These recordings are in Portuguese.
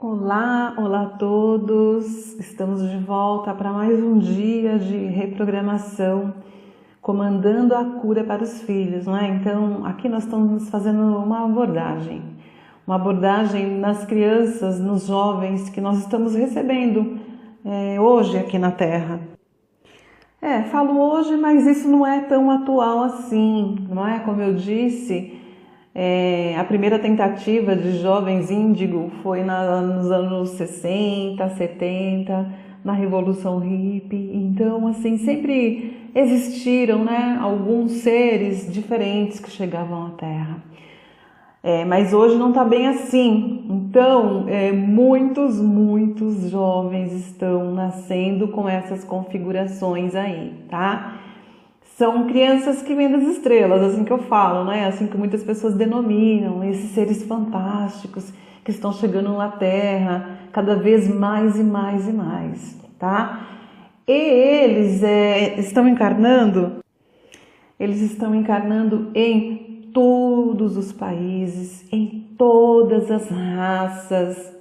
Olá, olá a todos! Estamos de volta para mais um dia de reprogramação, comandando a cura para os filhos, não é? Então, aqui nós estamos fazendo uma abordagem nas crianças, nos jovens que nós estamos recebendo hoje aqui na Terra. Falo hoje, mas isso não é tão atual assim, não é? Como eu disse, a primeira tentativa de jovens índigo foi nos anos 60, 70, na Revolução Hippie. Então, assim, sempre existiram, né, alguns seres diferentes que chegavam à Terra. Mas hoje não está bem assim. Então, muitos jovens estão nascendo com essas configurações aí, tá? São crianças que vêm das estrelas, assim que eu falo, né? Assim que muitas pessoas denominam, esses seres fantásticos que estão chegando na Terra cada vez mais e mais e mais, tá? E eles estão encarnando em todos os países, em todas as raças,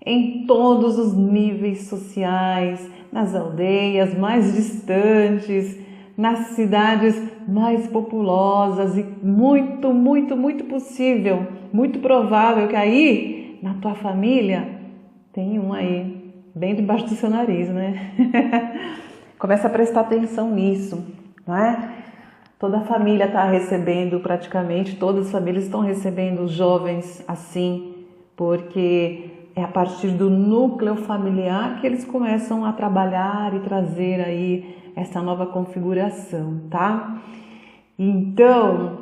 em todos os níveis sociais, nas aldeias mais distantes, nas cidades mais populosas e muito possível, muito provável que aí, na tua família, tem um aí, bem debaixo do seu nariz, né? Começa a prestar atenção nisso, não é? Toda a família está recebendo, praticamente, todas as famílias estão recebendo jovens assim, porque é a partir do núcleo familiar que eles começam a trabalhar e trazer aí essa nova configuração, tá? Então,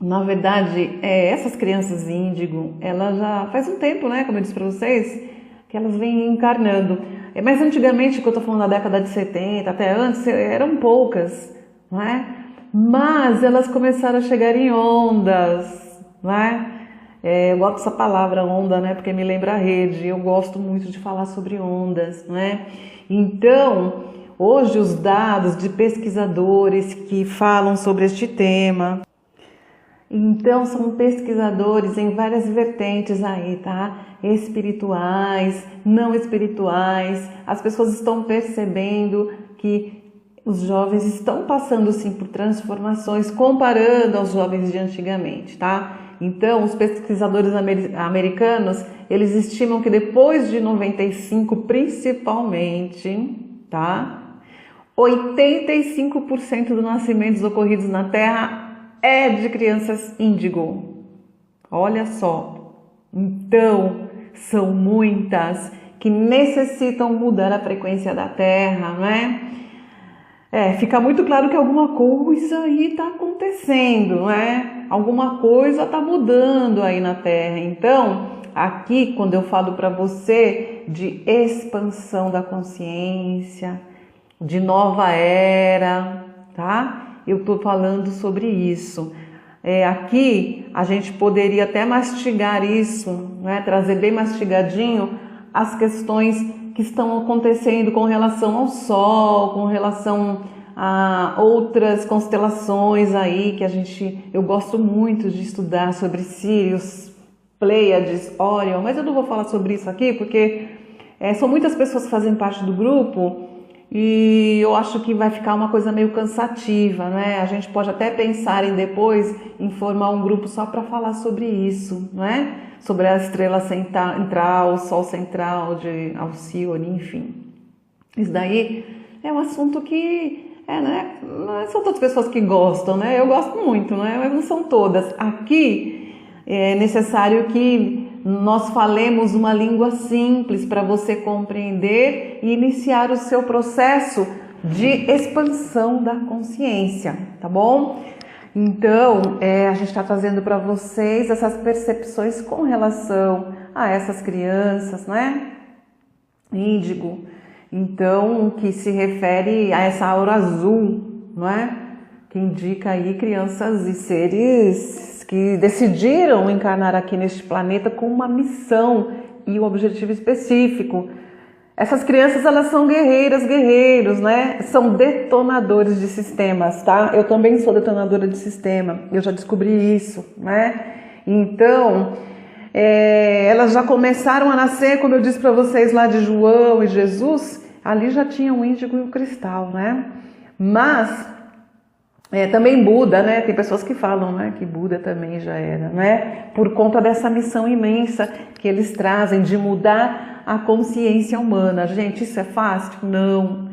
na verdade, essas crianças índigo, elas já faz um tempo, né, como eu disse para vocês, que elas vêm encarnando. Mas antigamente, que eu tô falando da década de 70, até antes, eram poucas, não é? Mas elas começaram a chegar em ondas, não é? Eu gosto dessa palavra onda, né? Porque me lembra a rede. Eu gosto muito de falar sobre ondas, né? Então, hoje os dados de pesquisadores que falam sobre este tema, então são pesquisadores em várias vertentes aí, tá? Espirituais, não espirituais. As pessoas estão percebendo que os jovens estão passando sim por transformações comparando aos jovens de antigamente, tá? Então, os pesquisadores americanos, eles estimam que depois de 95, principalmente, tá? 85% dos nascimentos ocorridos na Terra é de crianças índigo. Olha só. Então, são muitas que necessitam mudar a frequência da Terra, não é? Fica muito claro que alguma coisa aí está acontecendo, não é? Alguma coisa está mudando aí na Terra. Então, aqui, quando eu falo para você de expansão da consciência, de nova era, tá? Eu estou falando sobre isso. Aqui, a gente poderia até mastigar isso, né? Trazer bem mastigadinho as questões que estão acontecendo com relação ao Sol, com relação a outras constelações aí que eu gosto muito de estudar sobre Sirius, Pleiades, Órion, mas eu não vou falar sobre isso aqui porque são muitas pessoas que fazem parte do grupo e eu acho que vai ficar uma coisa meio cansativa, né? A gente pode até pensar em depois em formar um grupo só para falar sobre isso, não é? Sobre a estrela central, o Sol central de Alcione, enfim. Isso daí é um assunto que, né? Não são todas as pessoas que gostam, né? Eu gosto muito, né? Mas não são todas. Aqui é necessário que nós falemos uma língua simples para você compreender e iniciar o seu processo de expansão da consciência, tá bom? Então, a gente está trazendo para vocês essas percepções com relação a essas crianças, né? Índigo. Então, que se refere a essa aura azul, não é? Que indica aí crianças e seres que decidiram encarnar aqui neste planeta com uma missão e um objetivo específico. Essas crianças, elas são guerreiras, guerreiros, né? São detonadores de sistemas, tá? Eu também sou detonadora de sistema, eu já descobri isso, né? Então, elas já começaram a nascer, como eu disse para vocês lá de João e Jesus, ali já tinha o índigo e o cristal, né? Mas também Buda, né? Tem pessoas que falam, né, que Buda também já era, né? Por conta dessa missão imensa que eles trazem de mudar a consciência humana. Gente, isso é fácil? Não.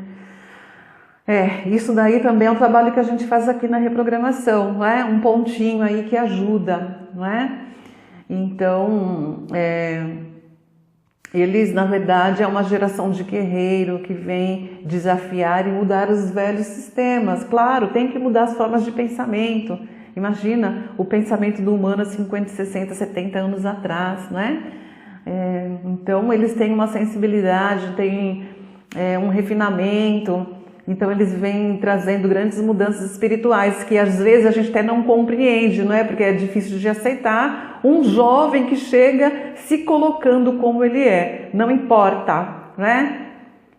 Isso daí também é um trabalho que a gente faz aqui na reprogramação, não é? Um pontinho aí que ajuda, não é? Então, eles, na verdade, é uma geração de guerreiro que vem desafiar e mudar os velhos sistemas. Claro, tem que mudar as formas de pensamento. Imagina o pensamento do humano há 50, 60, 70 anos atrás, né? Então, eles têm uma sensibilidade, têm um refinamento. Então, eles vêm trazendo grandes mudanças espirituais que às vezes a gente até não compreende, não é? Porque é difícil de aceitar um jovem que chega se colocando como ele é. Não importa, né?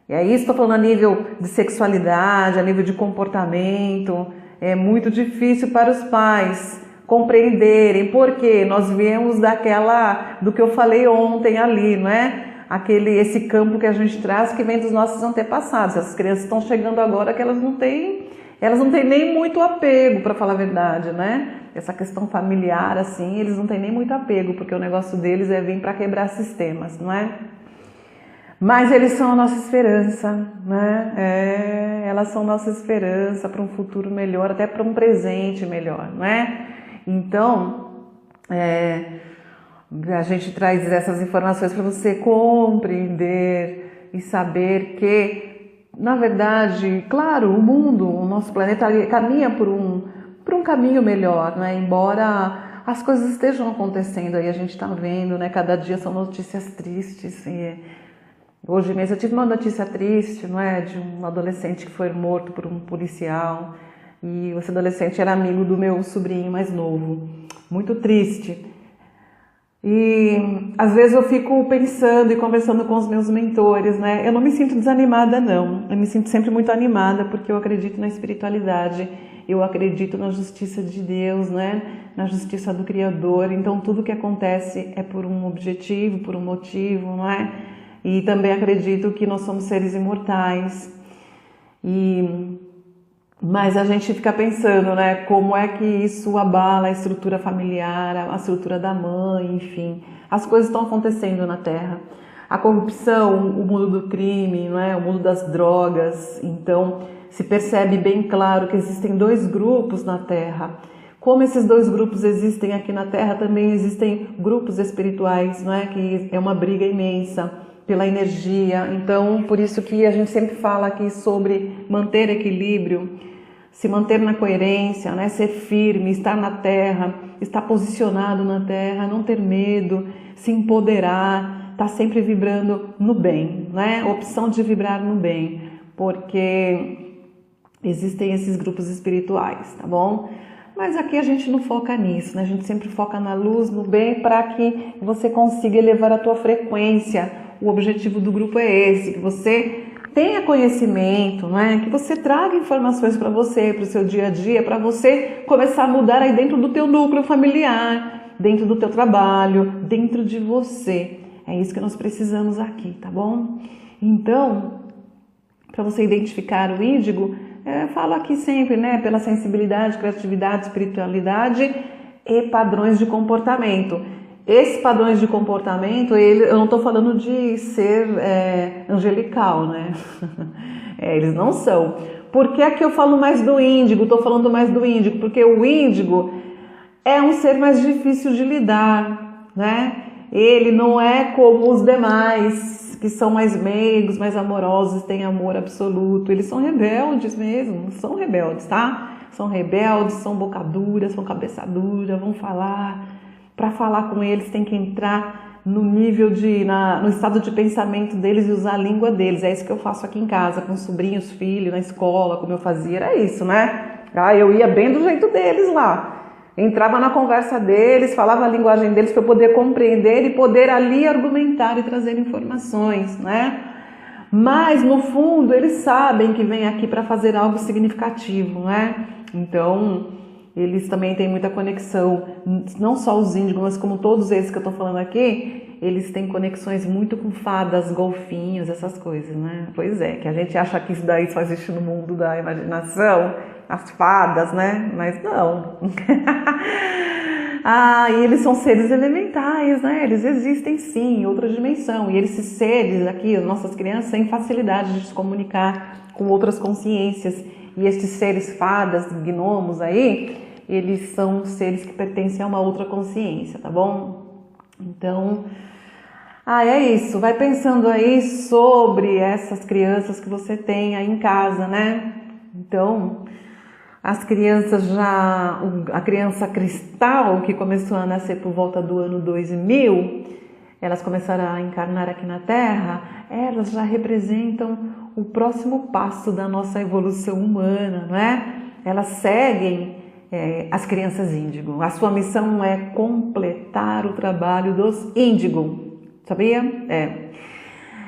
E aí estou falando a nível de sexualidade, a nível de comportamento. É muito difícil para os pais compreenderem, porque nós viemos do que eu falei ontem ali, não é? Esse campo que a gente traz que vem dos nossos antepassados. As crianças estão chegando agora que elas não têm nem muito apego, para falar a verdade, né? Essa questão familiar, assim, eles não têm nem muito apego, porque o negócio deles é vir para quebrar sistemas, não é? Mas eles são a nossa esperança, né? Elas são nossa esperança para um futuro melhor, até para um presente melhor, não é? Então, a gente traz essas informações para você compreender e saber que, na verdade, claro, o mundo, o nosso planeta caminha por um caminho melhor, né? Embora as coisas estejam acontecendo aí, a gente está vendo, né? Cada dia são notícias tristes. Hoje mesmo eu tive uma notícia triste, não é? De um adolescente que foi morto por um policial, e esse adolescente era amigo do meu sobrinho mais novo. Muito triste. E às vezes eu fico pensando e conversando com os meus mentores, né? Eu não me sinto desanimada, não. Eu me sinto sempre muito animada, porque eu acredito na espiritualidade, eu acredito na justiça de Deus, né? Na justiça do Criador. Então tudo que acontece é por um objetivo, por um motivo, não é? E também acredito que nós somos seres imortais. Mas a gente fica pensando, né, como é que isso abala a estrutura familiar, a estrutura da mãe, enfim. As coisas estão acontecendo na Terra. A corrupção, o mundo do crime, não é? O mundo das drogas. Então, se percebe bem claro que existem dois grupos na Terra. Como esses dois grupos existem aqui na Terra, também existem grupos espirituais, não é? Que é uma briga imensa pela energia. Então, por isso que a gente sempre fala aqui sobre manter equilíbrio, se manter na coerência, né? Ser firme, estar na Terra, estar posicionado na Terra, não ter medo, se empoderar, estar sempre vibrando no bem, né? Opção de vibrar no bem, porque existem esses grupos espirituais, tá bom? Mas aqui a gente não foca nisso, né? A gente sempre foca na luz, no bem, para que você consiga elevar a tua frequência. O objetivo do grupo é esse, que você tenha conhecimento, né? Que você traga informações para você, para o seu dia a dia, para você começar a mudar aí dentro do teu núcleo familiar, dentro do teu trabalho, dentro de você. É isso que nós precisamos aqui, tá bom? Então, para você identificar o índigo, falo aqui sempre, né? Pela sensibilidade, criatividade, espiritualidade e padrões de comportamento. Esses padrões de comportamento, eu não estou falando de ser angelical, né? Eles não são. Por que é que eu falo mais do índigo? Estou falando mais do índigo, porque o índigo é um ser mais difícil de lidar, né? Ele não é como os demais, que são mais meigos, mais amorosos, têm amor absoluto. Eles são rebeldes mesmo, são rebeldes, tá? São rebeldes, são boca dura, são cabeça dura, vão falar. Para falar com eles tem que entrar no nível no estado de pensamento deles e usar a língua deles. É isso que eu faço aqui em casa, com sobrinhos, filhos, na escola, como eu fazia, era isso, né? Eu ia bem do jeito deles lá. Entrava na conversa deles, falava a linguagem deles para eu poder compreender e poder ali argumentar e trazer informações, né? Mas no fundo eles sabem que vem aqui para fazer algo significativo, né? Então eles também têm muita conexão, não só os índigos, mas como todos esses que eu estou falando aqui, eles têm conexões muito com fadas, golfinhos, essas coisas, né? Pois é, que a gente acha que isso daí só existe no mundo da imaginação, as fadas, né? Mas não. E eles são seres elementais, né? Eles existem sim, em outra dimensão. E esses seres aqui, as nossas crianças, têm facilidade de se comunicar com outras consciências. E esses seres fadas, gnomos aí, eles são seres que pertencem a uma outra consciência, tá bom? Então, é isso. Vai pensando aí sobre essas crianças que você tem aí em casa, né? Então, as crianças a criança cristal, que começou a nascer por volta do ano 2000, elas começaram a encarnar aqui na Terra, elas já representam o próximo passo da nossa evolução humana, não é? Elas seguem as crianças índigo. A sua missão é completar o trabalho dos índigo, sabia?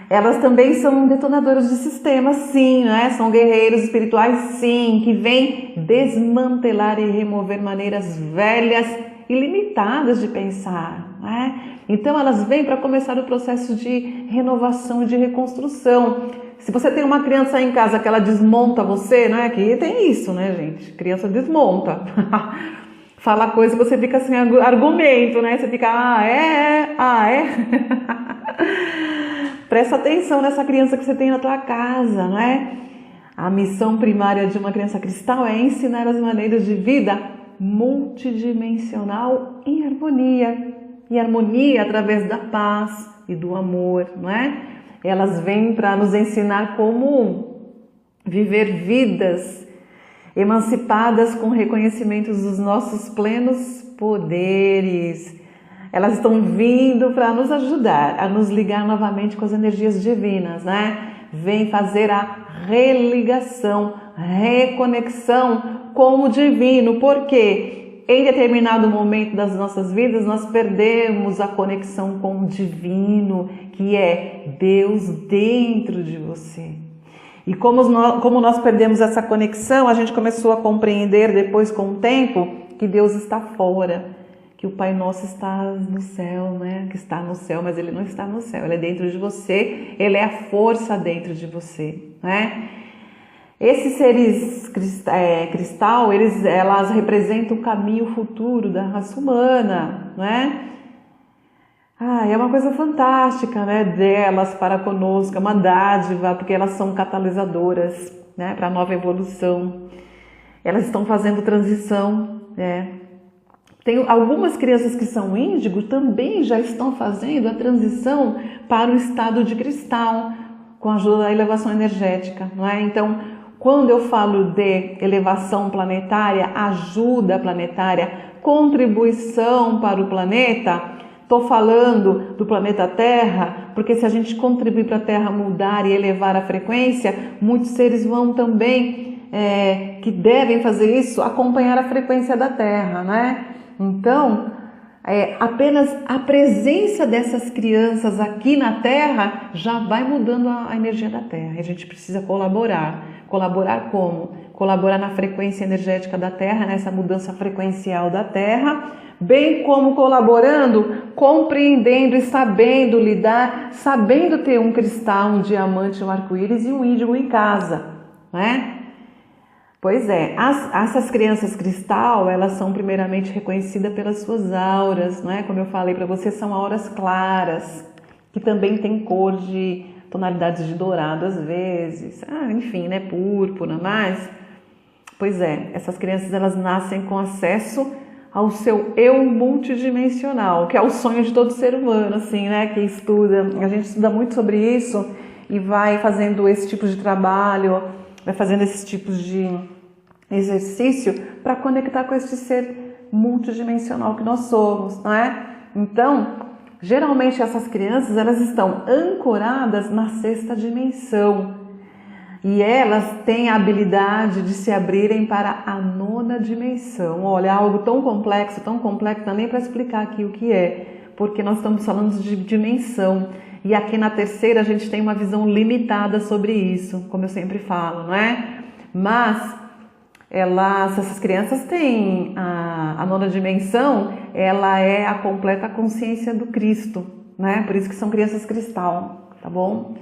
Elas também são detonadoras de sistemas, sim, né? São guerreiros espirituais, sim, que vêm desmantelar e remover maneiras velhas e limitadas de pensar, né? Então elas vêm para começar o processo de renovação e de reconstrução. Se você tem uma criança em casa que ela desmonta você, né? Que tem isso, né, gente? Criança desmonta. Fala coisa que você fica sem argumento, né? Você fica, é. Presta atenção nessa criança que você tem na tua casa, não é? A missão primária de uma criança cristal é ensinar as maneiras de vida multidimensional em harmonia. E harmonia através da paz e do amor, não é? Elas vêm para nos ensinar como viver vidas emancipadas com reconhecimentos dos nossos plenos poderes. Elas estão vindo para nos ajudar a nos ligar novamente com as energias divinas, né? Vem fazer a religação, reconexão com o divino. Por quê? Em determinado momento das nossas vidas, nós perdemos a conexão com o divino, que é Deus dentro de você. E como nós perdemos essa conexão, a gente começou a compreender depois com o tempo que Deus está fora. Que o Pai Nosso está no céu, né? Que está no céu, mas Ele não está no céu. Ele é dentro de você, Ele é a força dentro de você, né? Esses seres cristal, elas representam o caminho futuro da raça humana, né? É uma coisa fantástica, né? Delas para conosco, é uma dádiva, porque elas são catalisadoras, né? Para a nova evolução. Elas estão fazendo transição, né? Tem algumas crianças que são índigo também já estão fazendo a transição para o estado de cristal, com a ajuda da elevação energética, não é? Então, quando eu falo de elevação planetária, ajuda planetária, contribuição para o planeta, estou falando do planeta Terra, porque se a gente contribuir para a Terra mudar e elevar a frequência, muitos seres vão também, que devem fazer isso, acompanhar a frequência da Terra, né? Então, apenas a presença dessas crianças aqui na Terra já vai mudando a energia da Terra. A gente precisa colaborar. Colaborar como? Colaborar na frequência energética da Terra, nessa mudança frequencial da Terra, bem como colaborando, compreendendo e sabendo lidar, sabendo ter um cristal, um diamante, um arco-íris e um índigo em casa, né? Pois é, essas crianças cristal, elas são primeiramente reconhecidas pelas suas auras, não é? Como eu falei para você, são auras claras, que também tem cor de tonalidades de dourado às vezes, enfim, né, púrpura, mas... Pois é, essas crianças, elas nascem com acesso ao seu eu multidimensional, que é o sonho de todo ser humano, assim, né, que estuda, a gente estuda muito sobre isso e vai fazendo esse tipo de trabalho, vai fazendo esses tipos de exercício para conectar com esse ser multidimensional que nós somos, não é? Então, geralmente essas crianças, elas estão ancoradas na sexta dimensão e elas têm a habilidade de se abrirem para a nona dimensão. Olha, algo tão complexo, não dá nem para explicar aqui o que é, porque nós estamos falando de dimensão. E aqui na terceira a gente tem uma visão limitada sobre isso, como eu sempre falo, não é? Mas essas crianças têm a nona dimensão, ela é a completa consciência do Cristo, né? Por isso que são crianças cristal, tá bom?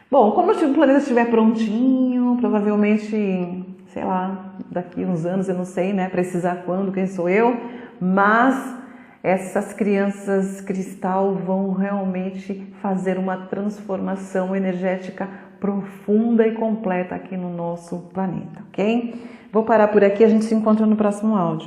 Bom, quando o planeta estiver prontinho, provavelmente, sei lá, daqui uns anos, eu não sei, né? Precisar quando, quem sou eu, mas essas crianças cristal vão realmente fazer uma transformação energética profunda e completa aqui no nosso planeta, ok? Vou parar por aqui, a gente se encontra no próximo áudio.